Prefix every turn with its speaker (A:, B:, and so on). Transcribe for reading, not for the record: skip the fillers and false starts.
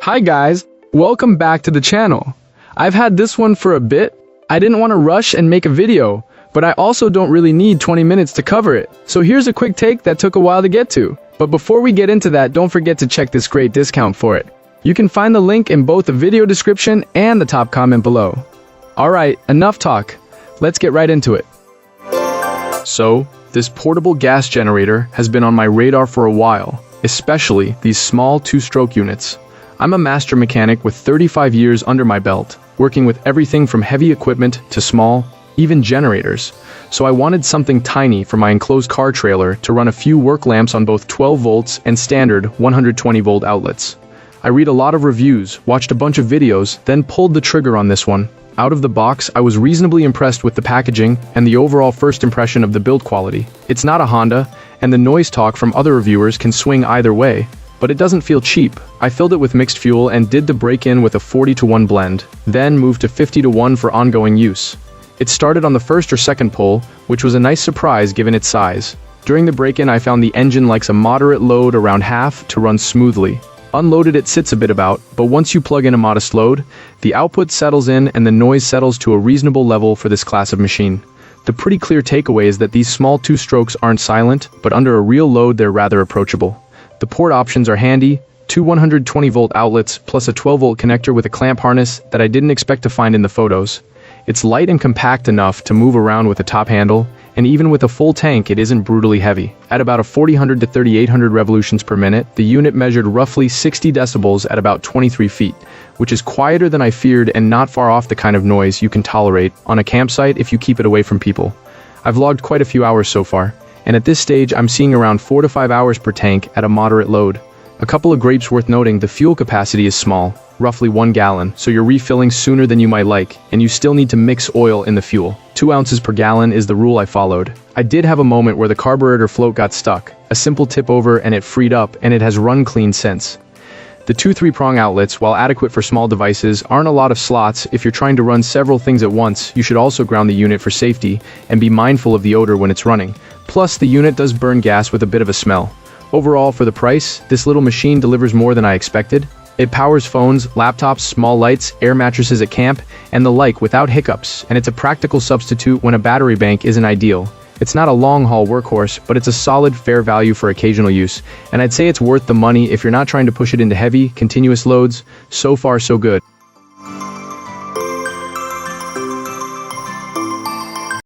A: Hi guys, welcome back to the channel. I've had this one for a bit. I didn't want to rush and make a video, but I also don't really need 20 minutes to cover it. So here's a quick take that took a while to get to. But before we get into that, don't forget to check this great discount for it. You can find the link in both the video description and the top comment below. Alright, enough talk. Let's get right into it. So, this portable gas generator has been on my radar for a while, especially these small two-stroke units. I'm a master mechanic with 35 years under my belt, working with everything from heavy equipment to small, even generators. So I wanted something tiny for my enclosed car trailer to run a few work lamps on both 12 volts and standard 120 volt outlets. I read a lot of reviews, watched a bunch of videos, then pulled the trigger on this one. Out of the box, I was reasonably impressed with the packaging and the overall first impression of the build quality. It's not a Honda, and the noise talk from other reviewers can swing either way, but it doesn't feel cheap. I filled it with mixed fuel and did the break-in with a 40-to-1 blend, then moved to 50-to-1 for ongoing use. It started on the first or second pull, which was a nice surprise given its size. During the break-in, I found the engine likes a moderate load around half to run smoothly. Unloaded, it sits a bit about, but once you plug in a modest load, the output settles in and the noise settles to a reasonable level for this class of machine. The pretty clear takeaway is that these small two-strokes aren't silent, but under a real load they're rather approachable. The port options are handy, two 120 volt outlets plus a 12 volt connector with a clamp harness that I didn't expect to find in the photos. It's light and compact enough to move around with a top handle, and even with a full tank it isn't brutally heavy. At about a 4000 to 3800 revolutions per minute, the unit measured roughly 60 decibels at about 23 feet, which is quieter than I feared and not far off the kind of noise you can tolerate on a campsite if you keep it away from people. I've logged quite a few hours so far, and at this stage I'm seeing around 4 to 5 hours per tank at a moderate load. A couple of grapes worth noting: the fuel capacity is small, roughly 1 gallon, so you're refilling sooner than you might like, and you still need to mix oil in the fuel. 2 ounces per gallon is the rule I followed. I did have a moment where the carburetor float got stuck, a simple tip over and it freed up, and it has run clean since. The two 3-prong outlets, while adequate for small devices, aren't a lot of slots. If you're trying to run several things at once, you should also ground the unit for safety and be mindful of the odor when it's running. Plus, the unit does burn gas with a bit of a smell. Overall, for the price, this little machine delivers more than I expected. It powers phones, laptops, small lights, air mattresses at camp, and the like without hiccups, and it's a practical substitute when a battery bank isn't ideal. It's not a long-haul workhorse, but it's a solid, fair value for occasional use, and I'd say it's worth the money if you're not trying to push it into heavy, continuous loads. So far, so good.